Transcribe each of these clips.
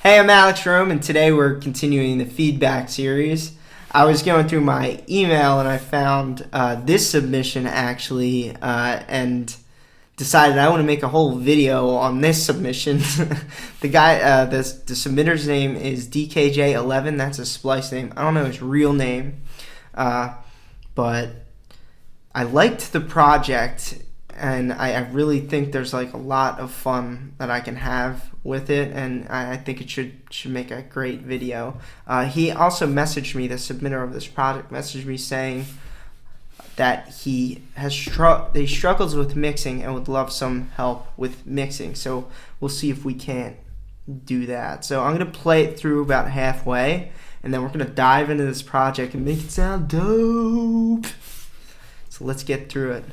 Hey, I'm Alex Rome, and today we're continuing the feedback series. I was going through my email and I found this submission actually, and decided I want to make a whole video on this submission. The guy, the submitter's name is DKJ11. That's a splice name. I don't know his real name, but I liked the project, and I really think there's like a lot of fun that I can have with it, and I think it should make a great video. He also messaged me, the submitter of this project messaged me saying that he struggles with mixing and would love some help with mixing. So we'll see if we can't do that. So I'm gonna play it through about halfway, and then we're gonna dive into this project and make it sound dope. So let's get through it.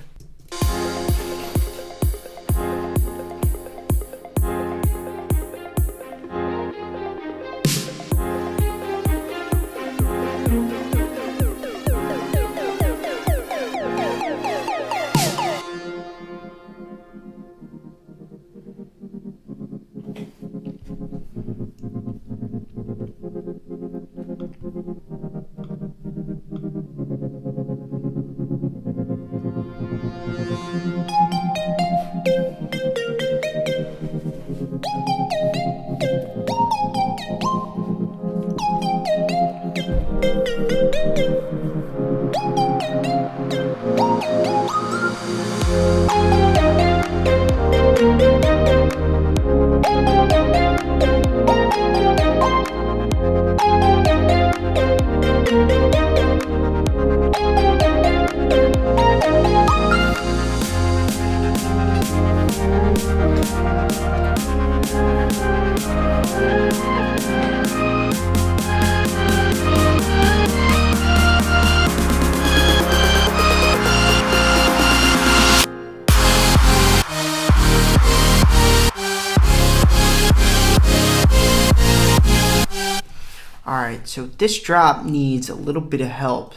Alright, so this drop needs a little bit of help.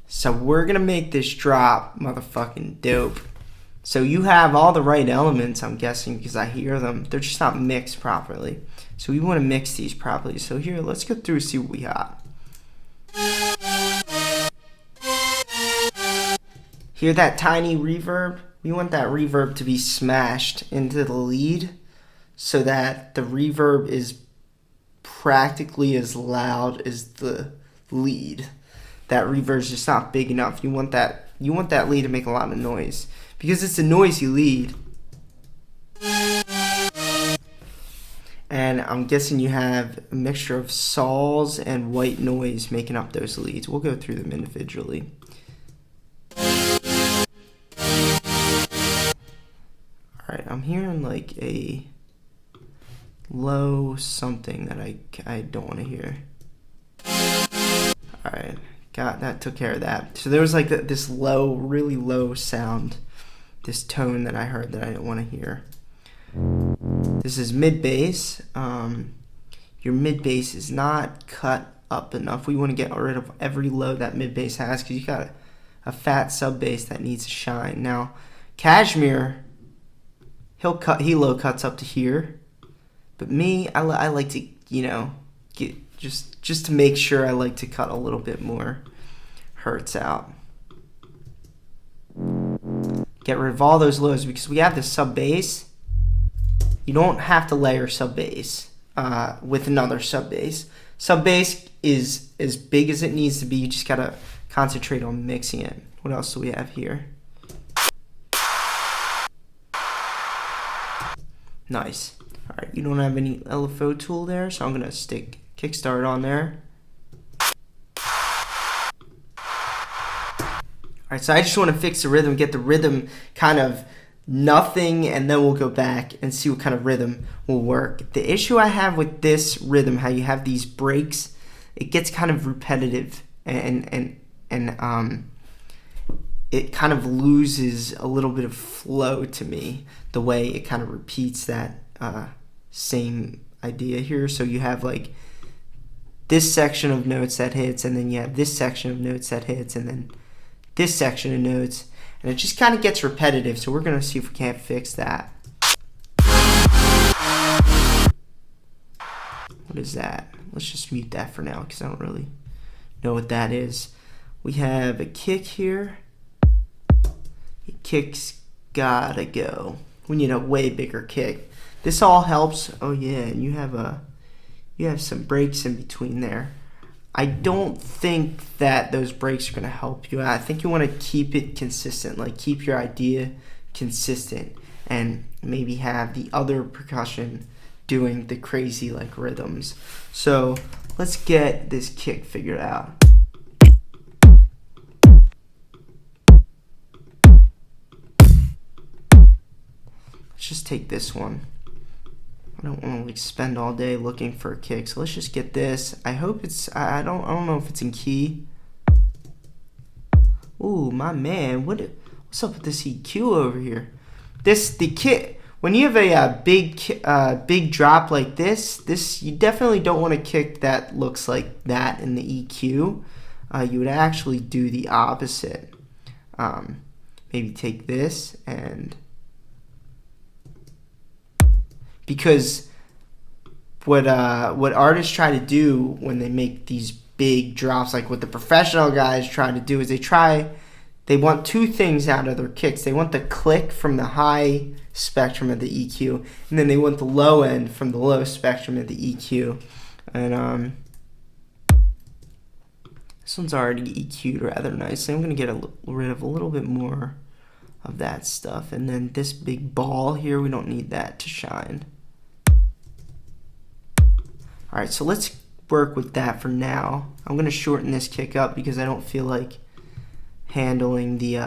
So we're gonna make this drop motherfucking dope. So you have all the right elements, I'm guessing, because I hear them. They're just not mixed properly. So we want to mix these properly. So here, let's go through and see what we got. Hear that tiny reverb? We want that reverb to be smashed into the lead so that the reverb is practically as loud as the lead. That reverb is just not big enough. You want that lead to make a lot of noise because it's a noisy lead. And I'm guessing you have a mixture of saws and white noise making up those leads. We'll go through them individually. Alright, I'm hearing like a low something that I don't want to hear. Alright, that took care of that. So there was like this low, really low sound, this tone that I heard that I didn't want to hear. This is mid bass. Your mid bass is not cut up enough. We want to get rid of every low that mid bass has because you got a fat sub bass that needs to shine. Now, Cashmere, he low cuts up to here. But me, I like to, get just to make sure, I like to cut a little bit more hertz out. Get rid of all those lows because we have the sub bass. You don't have to layer sub bass with another sub bass. Sub bass is as big as it needs to be. You just gotta concentrate on mixing it. What else do we have here? Nice. Alright, you don't have any LFO tool there, so I'm going to stick Kickstart on there. Alright, so I just want to fix the rhythm, get the rhythm kind of nothing, and then we'll go back and see what kind of rhythm will work. The issue I have with this rhythm, how you have these breaks, it gets kind of repetitive, and it kind of loses a little bit of flow to me, the way it kind of repeats that same idea here. So you have like this section of notes that hits, and then you have this section of notes that hits, and then this section of notes, and it just kind of gets repetitive. So we're going to see if we can't fix that. What is that? Let's just mute that for now because I don't really know what that is. We have a kick here. The kick's gotta go. We need a way bigger kick. This all helps. Oh yeah, and you have some breaks in between there. I don't think that those breaks are gonna help you out. I think you want to keep it consistent, like keep your idea consistent, and maybe have the other percussion doing the crazy like rhythms. So let's get this kick figured out. Let's just take this one. I don't want to like spend all day looking for a kick, so let's just get this. I hope it's I don't know if it's in key. Ooh, my man, what's up with this EQ over here? The kick, when you have a big drop like this you definitely don't want a kick that looks like that in the EQ. You would actually do the opposite. Maybe take this, and because what artists try to do when they make these big drops, like what the professional guys try to do, is they want two things out of their kicks. They want the click from the high spectrum of the EQ, and then they want the low end from the low spectrum of the EQ. And this one's already EQ'd rather nicely. I'm going to get rid of a little bit more of that stuff. And then this big ball here, we don't need that to shine. Alright, so let's work with that for now. I'm going to shorten this kick up because I don't feel like handling the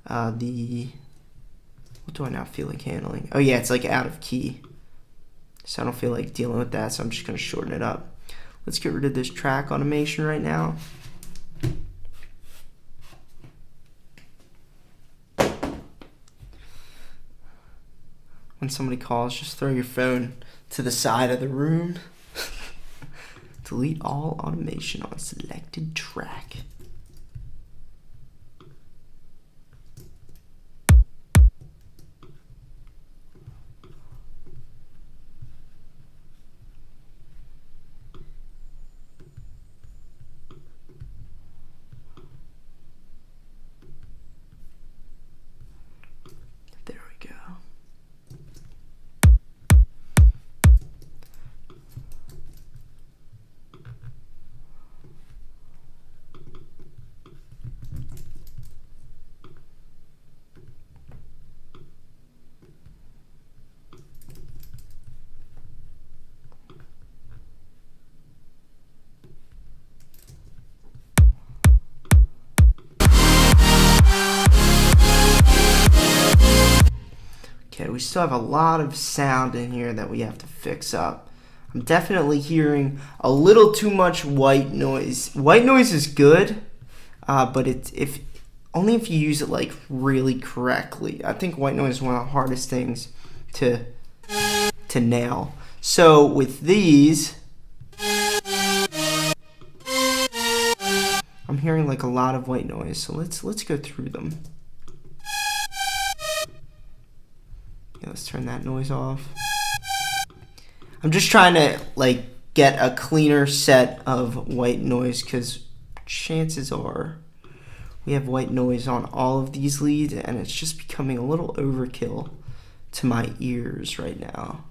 what do I not feel like handling? Oh yeah, it's like out of key. So I don't feel like dealing with that, so I'm just going to shorten it up. Let's get rid of this track automation right now. When somebody calls, just throw your phone to the side of the room. Delete all automation on selected track. There we go. Okay, we still have a lot of sound in here that we have to fix up. I'm definitely hearing a little too much white noise. White noise is good, but it's only if you use it like really correctly. I think white noise is one of the hardest things to nail. So with these, I'm hearing like a lot of white noise. So let's go through them. Yeah, let's turn that noise off. I'm just trying to like get a cleaner set of white noise because chances are we have white noise on all of these leads and it's just becoming a little overkill to my ears right now.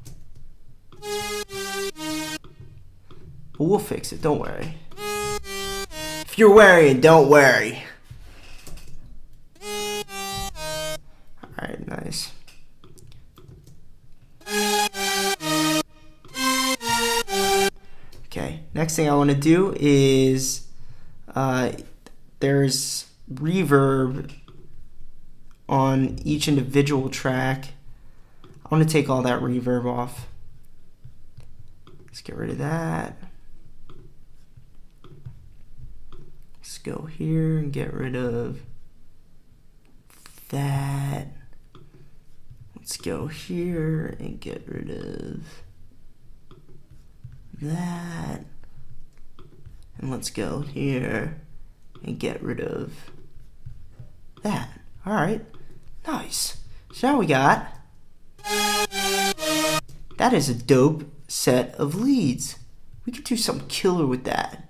But we'll fix it, don't worry. If you're worrying, don't worry. Alright, nice. Okay, next thing I want to do is there's reverb on each individual track. I want to take all that reverb off. Let's get rid of that. Let's go here and get rid of that. Let's go here and get rid of that. And let's go here and get rid of that. Alright, nice. So now we got that is a dope set of leads. We could do something killer with that.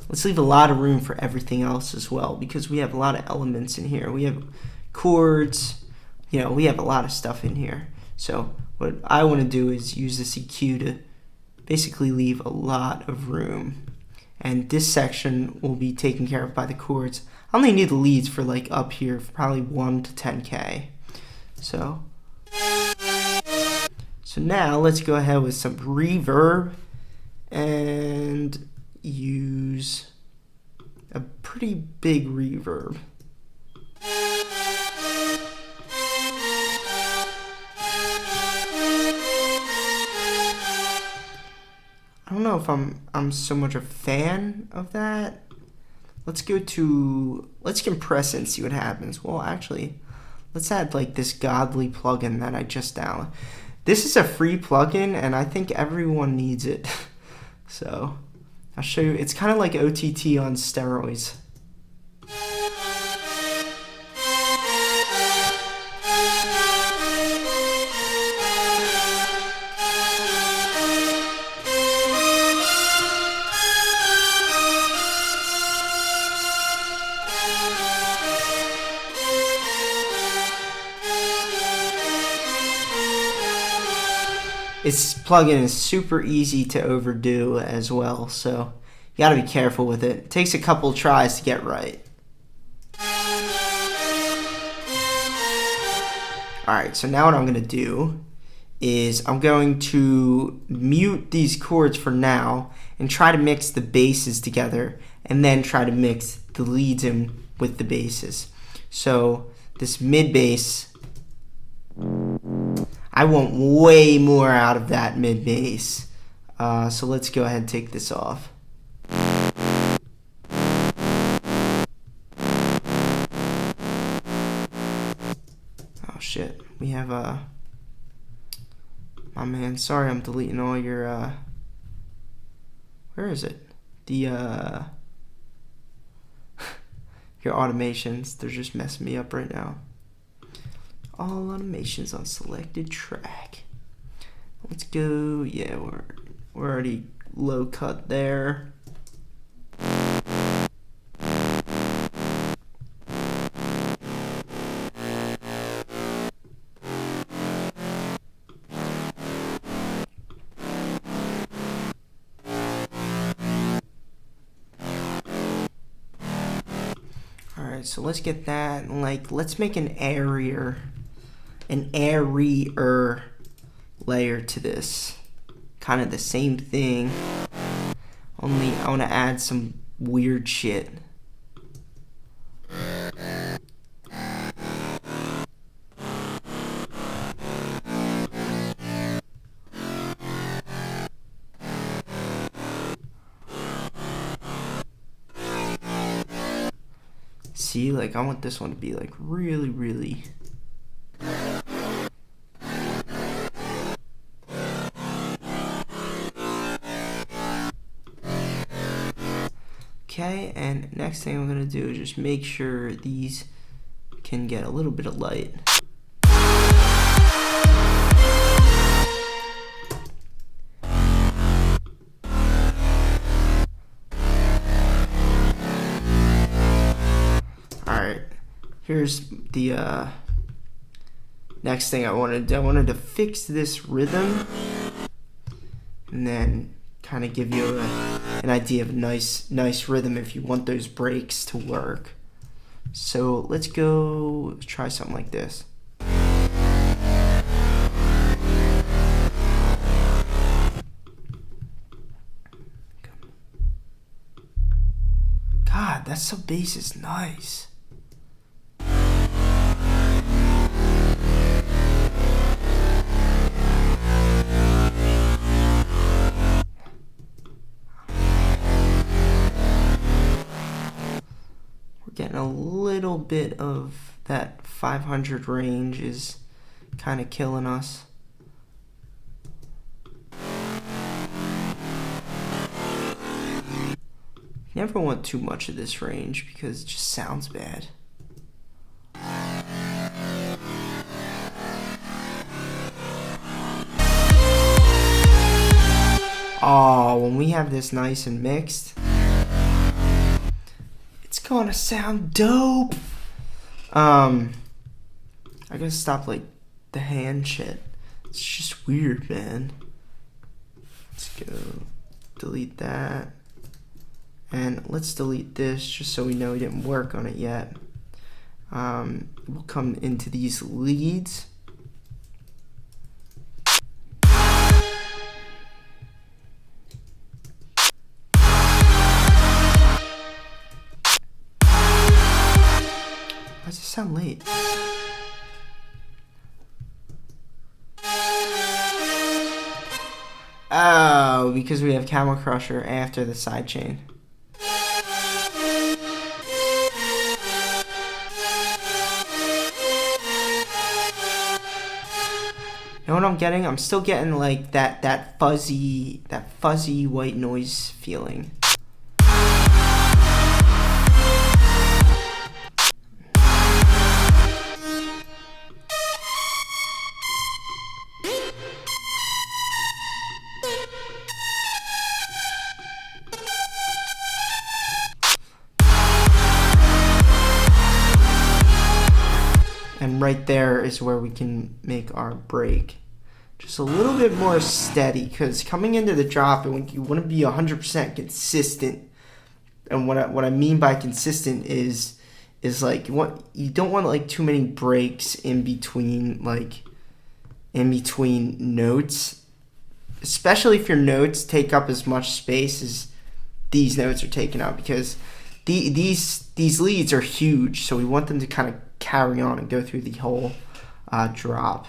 Let's leave a lot of room for everything else as well, because we have a lot of elements in here. We have chords, you know, we have a lot of stuff in here. So what I want to do is use this EQ to basically leave a lot of room. And this section will be taken care of by the chords. I only need the leads for like up here, for probably 1 to 10K. So now let's go ahead with some reverb and use a pretty big reverb. I don't know if I'm so much a fan of that. Let's compress it and see what happens. Well, actually, let's add like this godly plugin that I just downloaded. This is a free plugin, and I think everyone needs it. So I'll show you. It's kind of like OTT on steroids. This plugin is super easy to overdo as well, so you gotta be careful with it. It takes a couple tries to get right. Alright, so now what I'm gonna do is I'm going to mute these chords for now and try to mix the basses together, and then try to mix the leads in with the basses. So this mid bass, I want way more out of that mid bass. So let's go ahead and take this off. Oh shit, we have my man, sorry I'm deleting all your where is it? The your automations, they're just messing me up right now. All automations on selected track. Let's go. Yeah, we're already low cut there. Alright, so let's get that, like, let's make an airier layer to this. Kind of the same thing, only I want to add some weird shit. See, like, I want this one to be like really okay. And next thing I'm gonna do is just make sure these can get a little bit of light. Alright, here's the next thing I wanted to do. I wanted to fix this rhythm and then kind of give you an idea of a nice rhythm if you want those breaks to work. So let's go try something like this. God, that sub bass is nice. Getting a little bit of that 500 range is kind of killing us. Never want too much of this range because it just sounds bad. overall, when we have this nice and mixed, it's gonna sound dope. I gotta stop like the hand shit. It's just weird, man. Let's go delete that. And let's delete this just so we know we didn't work on it yet. We'll come into these leads. Why does it sound late? Oh, because we have Camel Crusher after the sidechain. You know what I'm getting? I'm still getting like that fuzzy white noise feeling. And right there is where we can make our break just a little bit more steady, because coming into the drop, you want to be 100% consistent. And what I mean by consistent is like you don't want like too many breaks in between notes, especially if your notes take up as much space as these notes are taking up, because these leads are huge, so we want them to kind of carry on and go through the whole drop.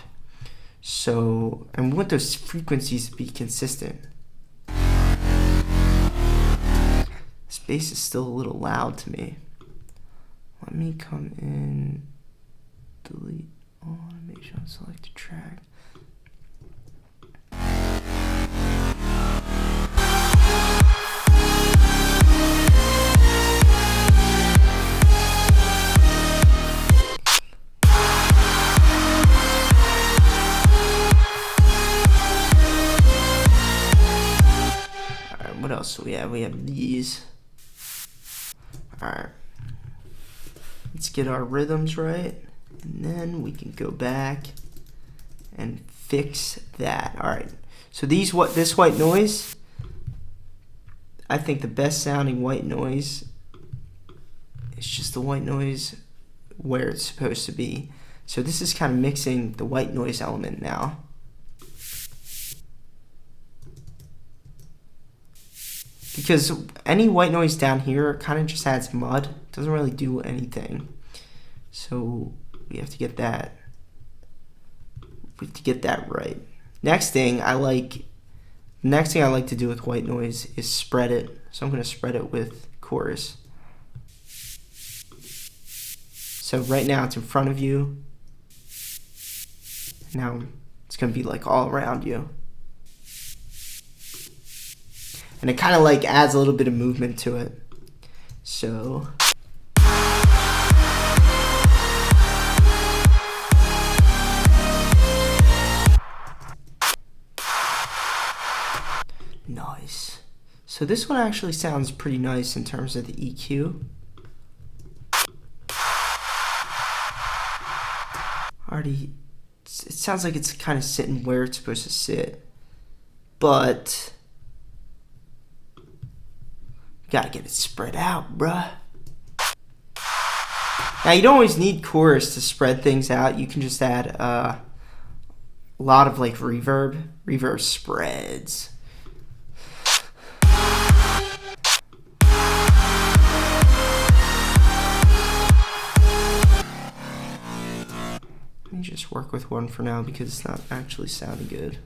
So, and we want those frequencies to be consistent. This bass is still a little loud to me. Let me come in, delete all animation on selected track. What else do we have? We have these. Alright. Let's get our rhythms right. And then we can go back and fix that. Alright. So this white noise, I think the best sounding white noise is just the white noise where it's supposed to be. So this is kind of mixing the white noise element now. Because any white noise down here kind of just adds mud. It doesn't really do anything. So we have to get that. We have to get that right. Next thing I like to do with white noise is spread it. So I'm going to spread it with chorus. So right now it's in front of you. Now it's going to be like all around you. And it kind of like adds a little bit of movement to it. So nice. So this one actually sounds pretty nice in terms of the EQ. It sounds like it's kind of sitting where it's supposed to sit. But gotta get it spread out, bruh. Now you don't always need chorus to spread things out. You can just add a lot of like reverb. Reverb spreads. Let me just work with one for now because it's not actually sounding good.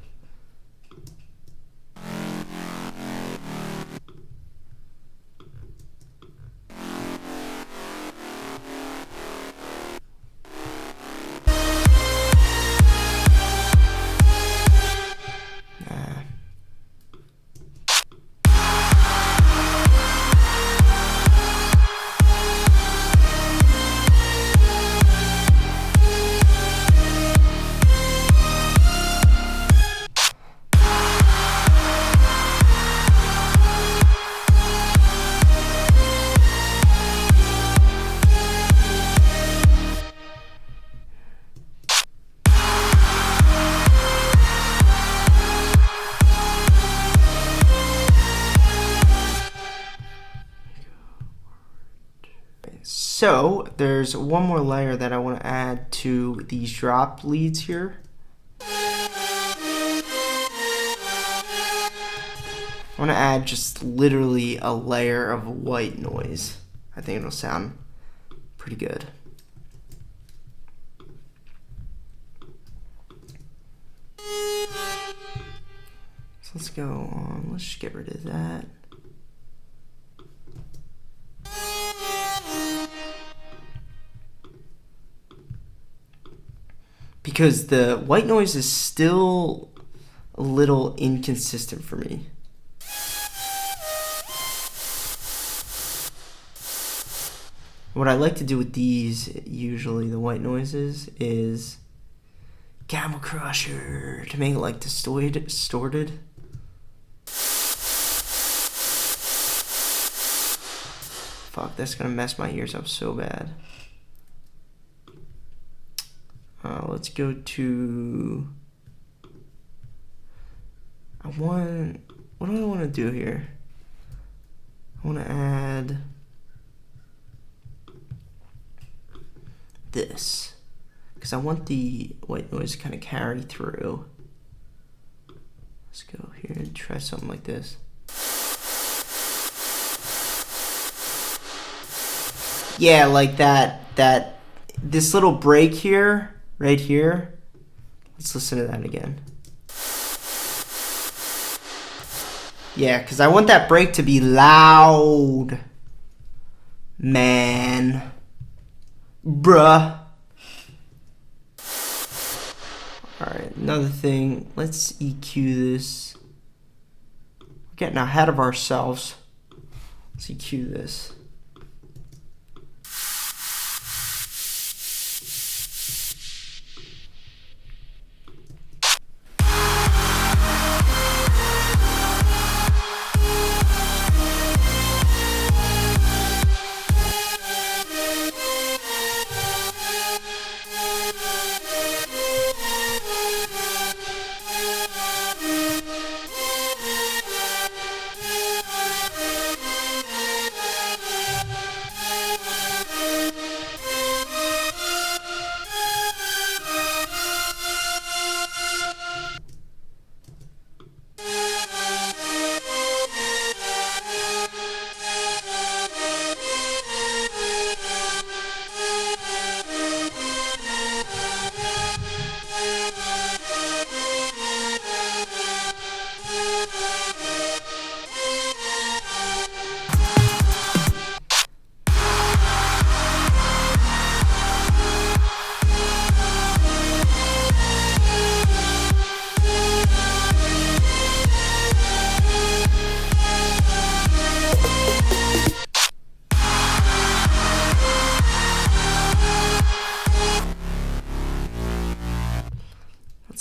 So there's one more layer that I want to add to these drop leads here. I want to add just literally a layer of white noise. I think it'll sound pretty good. So let's go on, let's just get rid of that. Because the white noise is still a little inconsistent for me. What I like to do with these, usually the white noises, is Camel Crusher to make it like distorted. Fuck, that's gonna mess my ears up so bad. Let's go to. What do I want to do here? I want to add this because I want the white noise to kind of carry through. Let's go here and try something like this. Yeah, like that this little break here, right here. Let's listen to that again. Yeah, because I want that break to be loud. Man. Bruh. Alright, another thing. Let's EQ this. We're getting ahead of ourselves. Let's EQ this.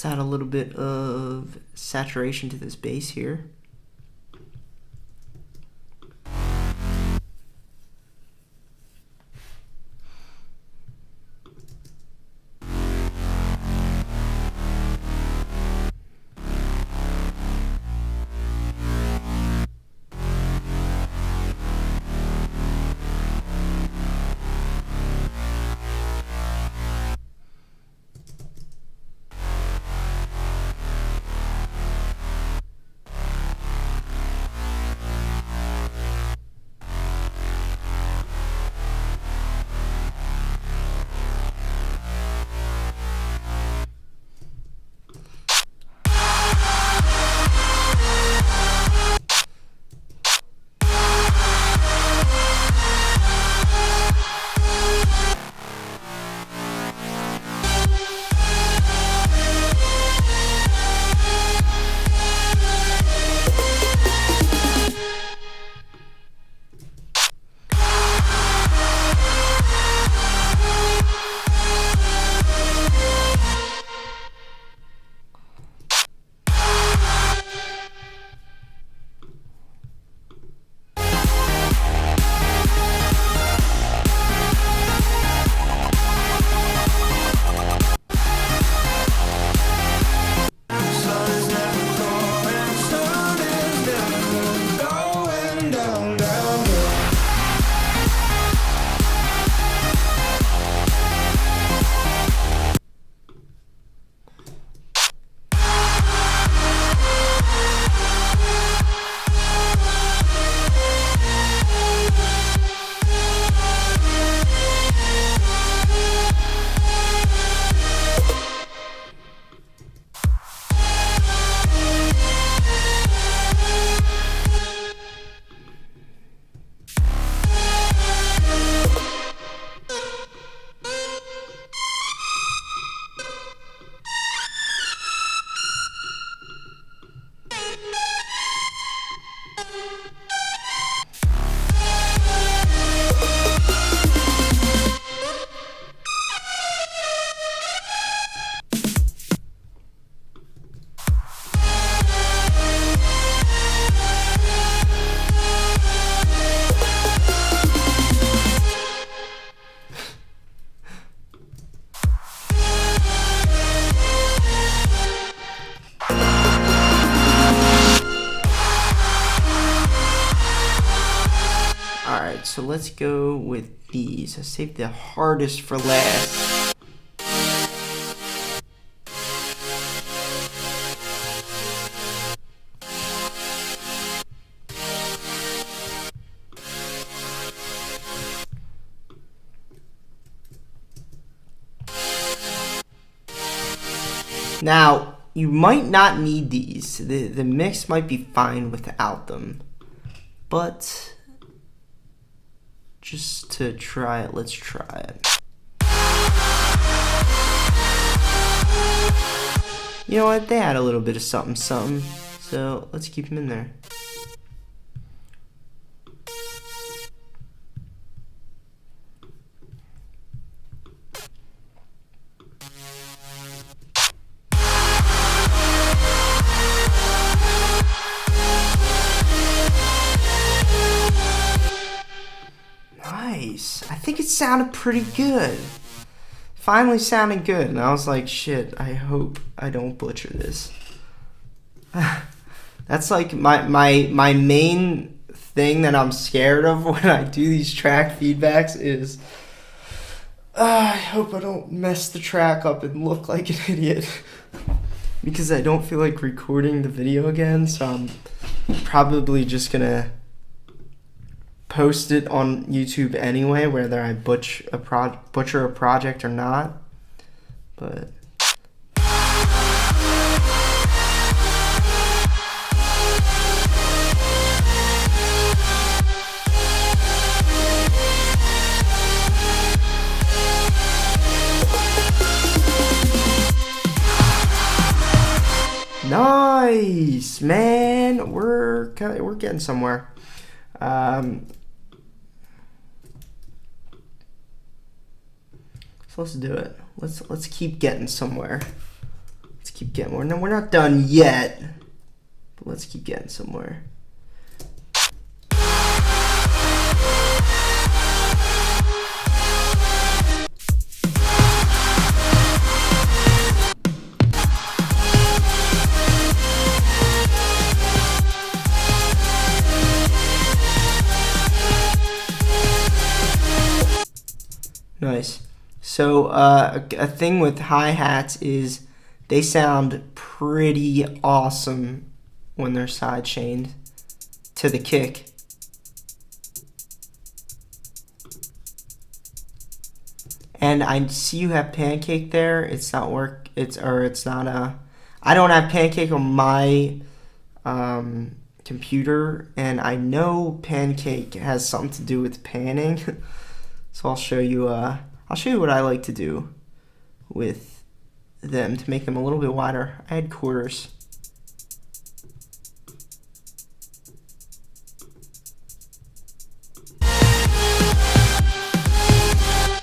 Add a little bit of saturation to this bass here. so let's go with these. I saved the hardest for last. Now, you might not need these. The mix might be fine without them. But just to try it, let's try it. You know what? They add a little bit of something, something. So let's keep them in there. I think it sounded pretty good. Finally sounded good, and I was like, shit, I hope I don't butcher this. That's like my main thing that I'm scared of when I do these track feedbacks is I hope I don't mess the track up and look like an idiot. Because I don't feel like recording the video again, so I'm probably just gonna post it on YouTube anyway, whether I butcher a project or not. But nice, man. We're getting somewhere. So let's do it. Let's keep getting somewhere. Let's keep getting more. No, we're not done yet, but let's keep getting somewhere. Nice. So a thing with hi-hats is they sound pretty awesome when they're side chained to the kick. And I see you have Pancake there. It's not I don't have Pancake on my computer, and I know Pancake has something to do with panning. So I'll show you what I like to do with them to make them a little bit wider. I add quarters.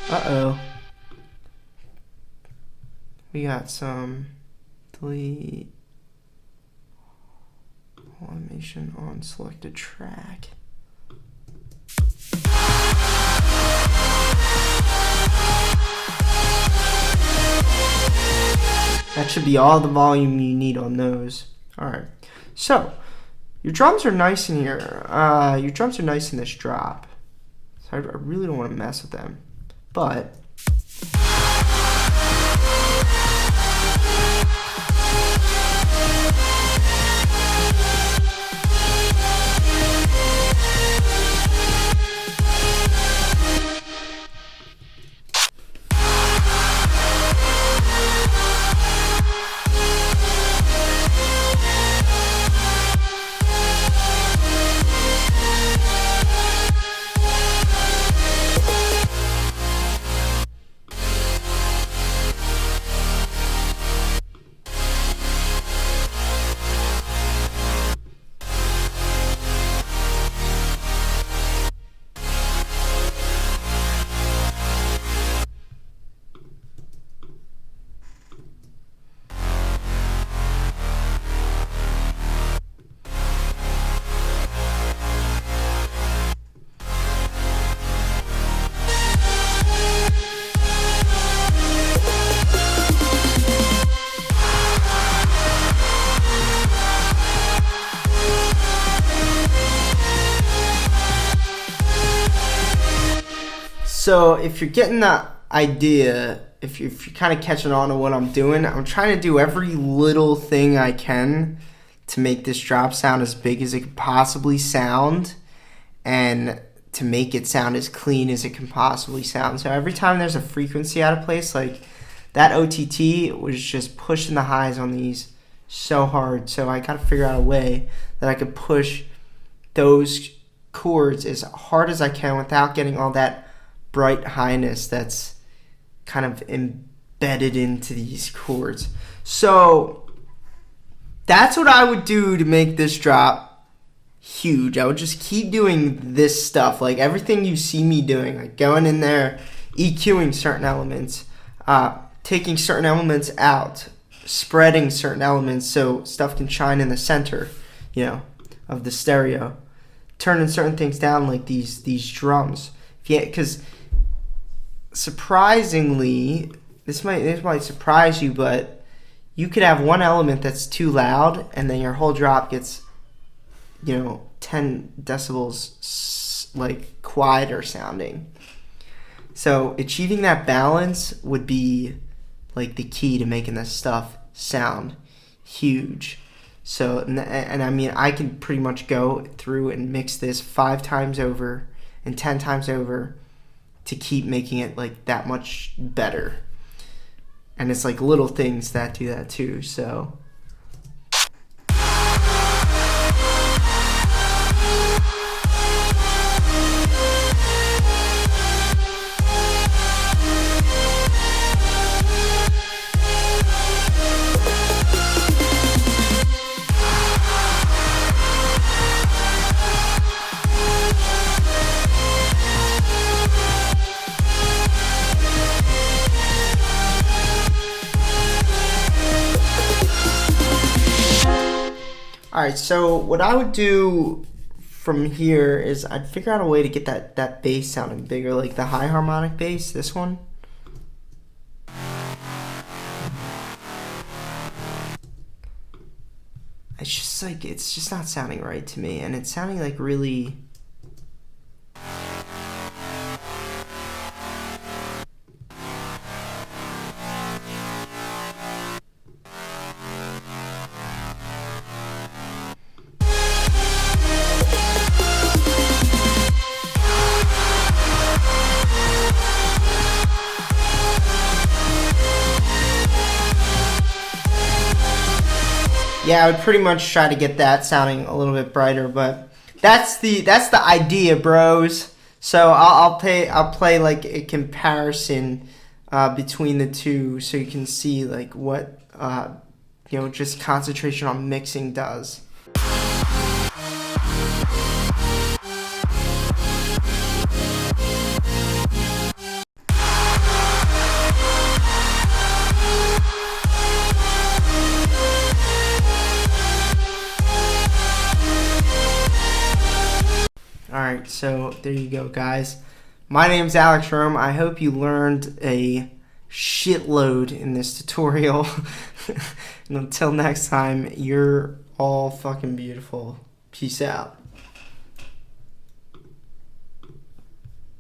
Uh-oh. We got some delete automation on selected track. That should be all the volume you need on those. Alright, so your drums are nice in here. Your drums are nice in this drop. So I really don't want to mess with them. But So if you're getting the idea, if you're kind of catching on to what I'm doing, I'm trying to do every little thing I can to make this drop sound as big as it could possibly sound, and to make it sound as clean as it can possibly sound. So every time there's a frequency out of place, like that OTT was just pushing the highs on these so hard. So I got to figure out a way that I could push those chords as hard as I can without getting all that bright highness that's kind of embedded into these chords. So that's what I would do to make this drop huge. I would just keep doing this stuff, like everything you see me doing, like going in there, EQing certain elements, taking certain elements out, spreading certain elements so stuff can shine in the center, you know, of the stereo, turning certain things down like these drums. Yeah, because surprisingly, this might surprise you, but you could have one element that's too loud, and then your whole drop gets, 10 decibels like quieter sounding. So achieving that balance would be like the key to making this stuff sound huge. So, and I mean, I can pretty much go through and mix this 5 times over and 10 times over to keep making it like that much better. And it's like little things that do that too. So alright, so what I would do from here is I'd figure out a way to get that bass sounding bigger, like the high harmonic bass, this one. It's just like, it's just not sounding right to me, and it's sounding like really... Yeah, I would pretty much try to get that sounding a little bit brighter, but that's the idea, bros. So I'll play like a comparison between the two, so you can see like what just concentration on mixing does. Alright, so there you go, guys. My name's Alex Rome. I hope you learned a shitload in this tutorial. And until next time, you're all fucking beautiful. Peace out.